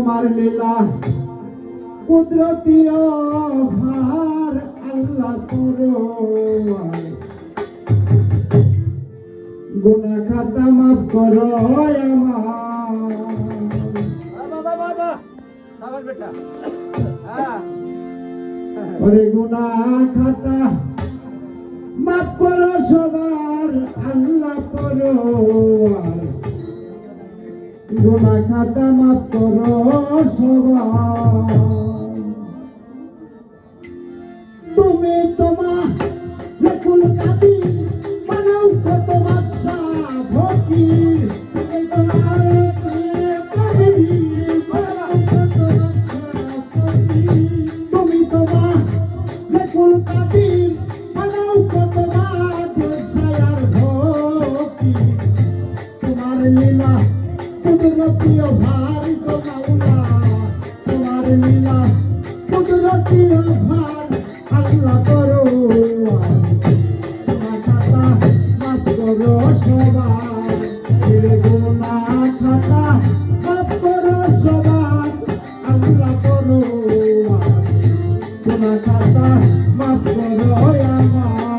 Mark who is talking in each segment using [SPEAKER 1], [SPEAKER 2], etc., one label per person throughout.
[SPEAKER 1] তোমার লীলা কুদরতি ভার আল্লাহ পরোয়ার গুনাহ খাতা মাফ করো আমার ওরে গুনাহ খাতা মাফ করো সবার আল্লাহ পরোয়ার গুনাহ খাতা মাফ করো সবার তুমি তোমার লেকুল কাদির বানাও কত বাদশাহ ফকির তুমি তোমার লেকুল কাদির বানাও কত বাদশাহ আর ফকির তোমার লীলা কুদরতি ভার গো মাওলা তোমার লীলা কুদরতি ভার আল্লাহ পরোয়ার গুনাহ খাতা মাফ করো সবার গুনাহ খাতা মাফ করো সবার আল্লাহ পরোয়ার গুনাহ খাতা মাফ করো আমার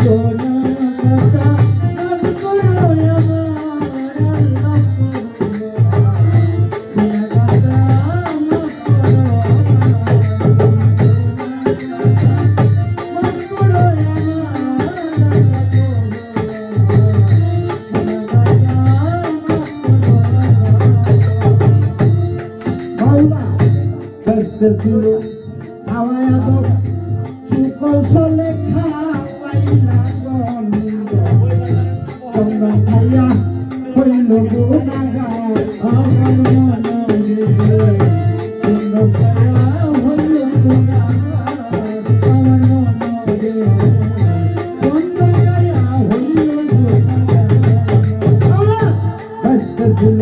[SPEAKER 1] গুনাহ খাতা মাফ করো আমার ছিল হাওয়ায় আদব সুকৌশলে খাওয়াইলা চন্দন খাইয়া হইল গুনাহগার আমার মনে চন্দন খাইয়া হইল গুনাহগার আমার মনে চন্দন খাইয়া হইল গুনাহগার ব্যস্ত ছিল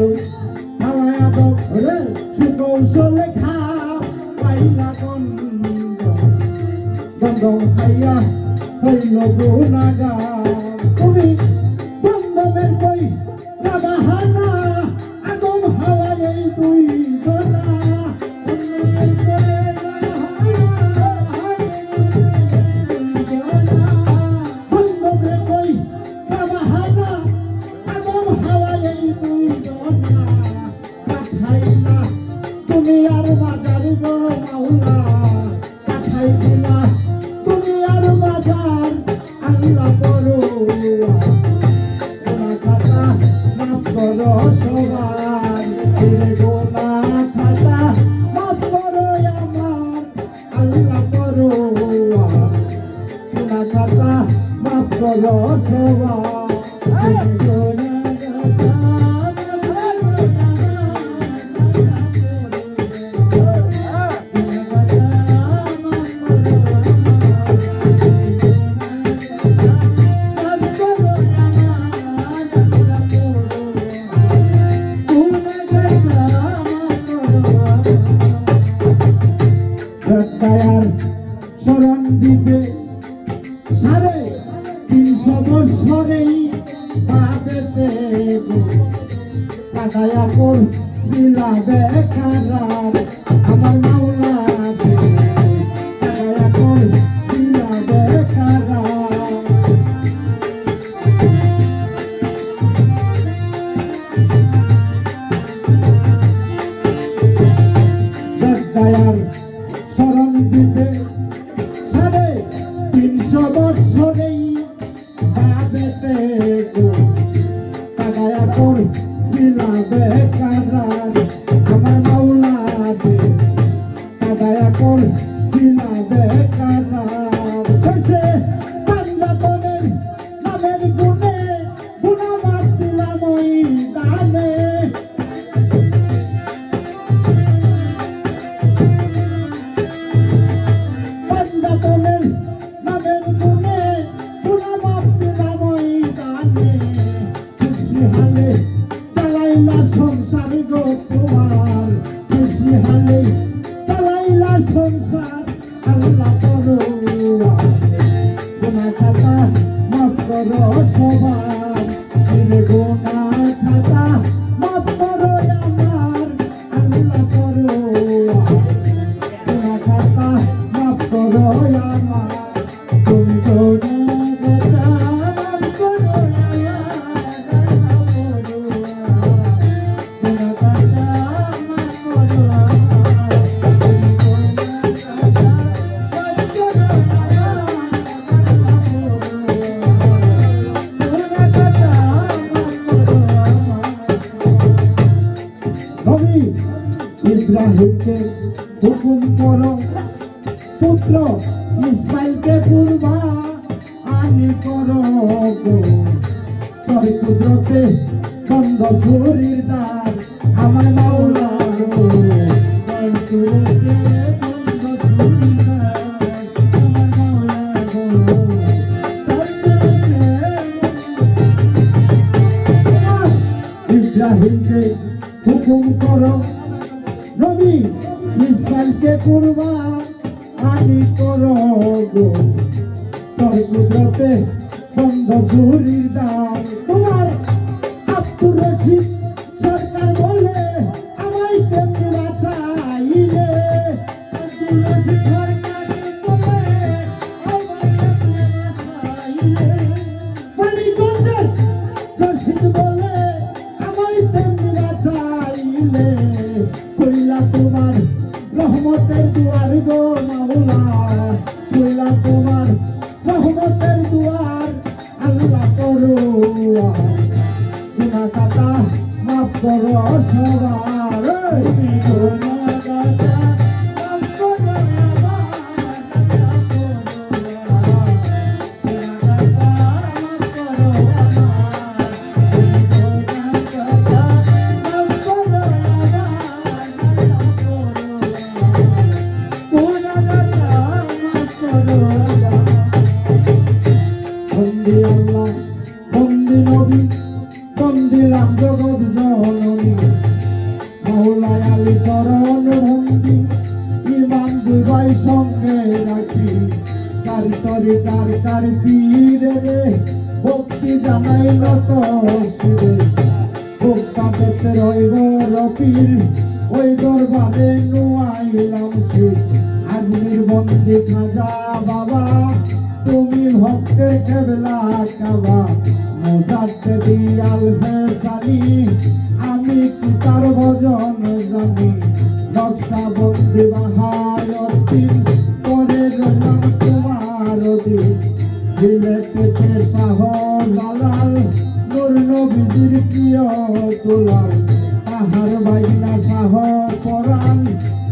[SPEAKER 1] হাওয়ায় আদব সুকৌশলে গন্ধম খাইয়া হইল গুনাহগার তুমি বন্ধমের কই না বাহানা আদম হাওয়া এই দুই জনা বন্ধমের কই না বাহানা আদম হাওয়া এই দুই জনা পাঠাইলা তুমি আর বাজার গো মাওলা পাঠাই দিলা তুমি আর বাজার আল্লাহ পরোয়ার গুনাহ খাতা মাফ করো সবার গুনাহ খাতা মাফ করো আমার আল্লাহ পরোয়ার গুনাহ খাতা মাফ করো সবার দয়ার শরণ দিবে 350 বছরেই পাবেতে কাদায়া করছিলা বেকারার আমার মাওলা কাদায়া করছিলা বেকারার দয়ার শরণ দিবে 350 বছরেই পাবেতে কাদায়া করছিলা বেকারার আমার মাওলা কাদায়া করছিলা বেকারার শেষে পাঞ্জাতনের নামের গুণে গুনাহ মাফ দিলাম ওই দানে পাঞ্জাতনের নামের গুণে গুনাহ মাফ দিলাম ওই দানে খুশি হালে চালাইলা সংসার গো তোমার খুশি হালে চালাইলা সংসার আল্লাহ পরোয়ার গুনাহ খাতা মাফ করো সবার গুনাহ খাতা মাফ করো আমার আল্লাহ ইব্রাহিমকে হুকুম করো পুত্র ইসমাইলকে কুরবা আনি করো গো। তোর কুদরতে বন্ধ ছুরির দ্বার আমার মাওলা গো। তোর কুদরতে বন্ধ ছুরির দ্বার আমার মাওলা গো। তোর কুদরতে ইব্রাহিমকে হুকুম করো নবী ইসমাইলকে কুরবা আনি করো গো। তোর কুদরতে বন্ধ ছুরির দ্বার তোমার আব্দুর রশিদ সরকার বলে আমায় তেমনি বাঁচাইলে। আব্দুর রশিদ সরকার বলে আমায় তেমনি বাঁচাইলে। মানিকগঞ্জের রশিদ বলে আমায় তেমনি বাঁচাইলে। কইলা তোমার রহমতের দুয়ার গো মাওলা, কইলা তোমার রহমতের দুয়ার আল্লাহ করো গুনাহ খাতা মাফ করো সবার। গুনাহ খাতা মাফ করো বন্দিলাম জগৎ জননী মাওলায় আলী চরণ বন্দি ইমান দুই ভাই সঙ্গে রাখি। চার তরিকার চার পীরে রে ভক্তি জানাই নত শিরে। ভক্তা পেতে রইব রপির ওই দরবারে নুয়াইলাম শির। আজমির বন্দি খাজা বাবা তুমি ভক্তের কেবলা কাবা। মোজাতে দিয়াল ফেসানি আমি কি তার ভজন জানি। নকশা বন্দি বাহায়তিন করে রইলাম তোমার দিন। সিলেটেতে শাহ জালাল নূর নবীজির প্রিয় দুলাল। তাহার বাইনা শাহ পরাণ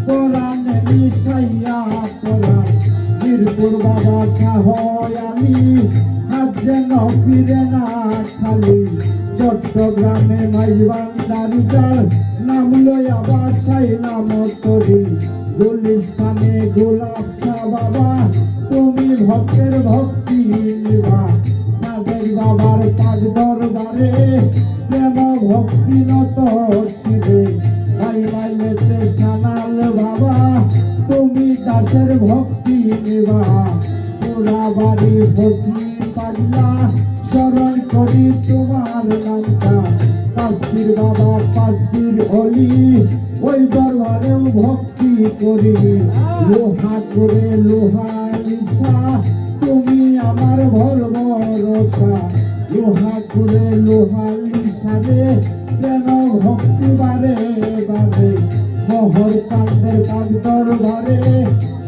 [SPEAKER 1] পরাণে মিশাইয়া পরাণ। মিরপুর বাবা শাহ আলী হাত যেন ফিরে না খালি। চট্টগ্রামে মাইবান্দার জাল নাম লইয়া বাসাই নাম তরি। গুলিস্তানে গোলাপ শাহ বাবা তুমি ভক্তের ভক্তি নিবা। সাদের বাবার পাঁচ দরবারে প্রেম ভক্তি নত শিবে। ভাই মাইলেতে সানাল বাবা তুমি দাসের ভক্তি নিবা। পুরা বাড়ি বসি পাগলা স্মরণ করি তোমার নামটা। পাঁচপীর বাবা পাঁচপীর অলি ওই দরবারেও ভক্তি করি। লোহা করে লোহা নিশা তুমি আমার ভল ভরসা। লোহা করে লোহা নিশারে প্রেম ভক্তি বারে বারে। মোহর চাঁদের পাক দরবারে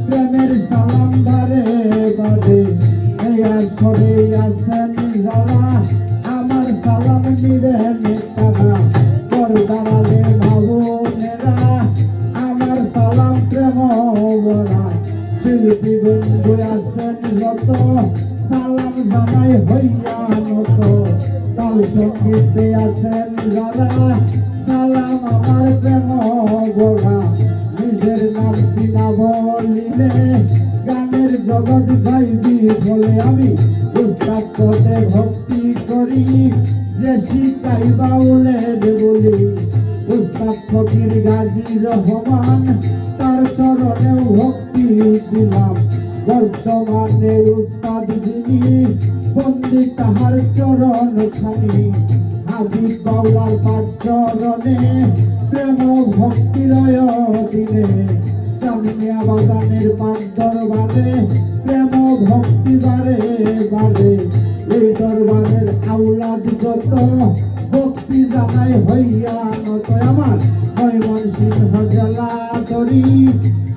[SPEAKER 1] প্রেমের সালাম বারে বারে। এই আসরে আছেন যারা আমার সালাম নিবেন তারা। পর দাঁড়ালে ভাবনেরা আমার সালাম প্রেম বরা। শিল্পী বন্ধু আছেন যত সালাম জানাই হইয়া নত। কাল সঙ্গীতে আছেন যারা সালাম আমার প্রেম বরা। নিজের নামটি না বলিলে গানের জগৎ যাইবি বলে। আমি উস্তাদ পদে ভক্তি করি যে শিকাই বাউলের বলি। উস্তাদ ফকির গাজী রহমান তার চরণেও ভক্তি দিলাম। বর্তমানে উস্তাদ যিনি বন্দি তাহার চরণ খানি। হাবিব বাউলার পাঁচ চরণে প্রেম ভক্তিরয় দিলে। জানিয়া বাগানের পাক দরবারে প্রেম ভক্তি বারে বারে এই দরবারের আওলাদ যত ভক্তি জানাই হইয়া নত আমার ময়মনসিংহ জেলা তরি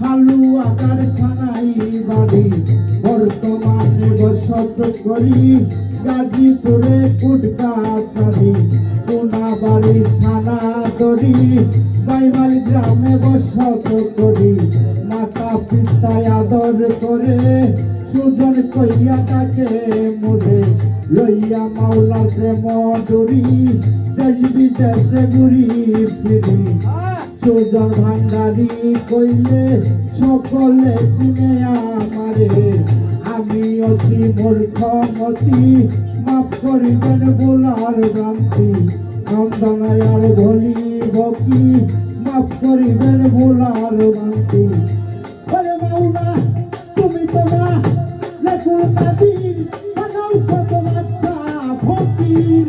[SPEAKER 1] হালুয়া কারখানাই বাড়ি বর্তমানে বসত করি গাজীপুরে কুটকাছাড়ি কোনাবাড়ি থানা তরি বাইমাল গ্রামে বসত করি মাতা পিতায় আদর করে সুজন কইয়া ডাকে মোরে লইয়া মাওলার প্রেম ডুরি দেশ বিদেশে ঘুরি ফিরি সুজন ভান্ডারি কইলে সকলে চিনে আমারে আমি অতি মূর্খমতি মাফ করিবেন বোলার ভ্রান্তি আমদানায় আর ভলি বকি মাফ করিবেন বোলার ভ্রান্তি ওরে মাওলা তুমি তোমা লেখুল কাদির বানাও কত বাচ্চা ফকির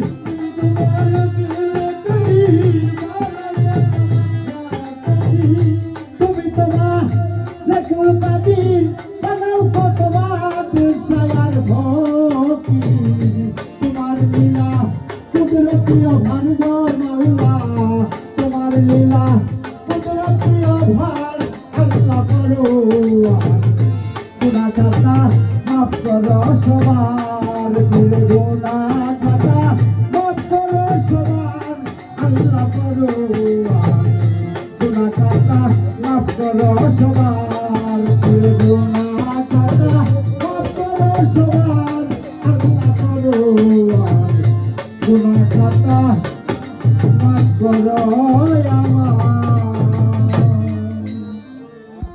[SPEAKER 1] তুমি তোমা লেখুল কাদির বানাও কত বাদশায়ার ফকির তোমার লীলা কুদরতি অভার গো মাওলা তোমার লীলা কুদরতি অভার আল্লাহ পরোয়ার গুনাহ খাতা মাফ করো সবার ভুলে গুনাহ খাতা মাফ করো সবার আল্লাহ পরোয়ার গুনাহ খাতা মাফ করো সবার ভুলে গুনাহ খাতা মাফ করো সবার আল্লাহ পরোয়ার গুনাহ খাতা মাফ করো আমার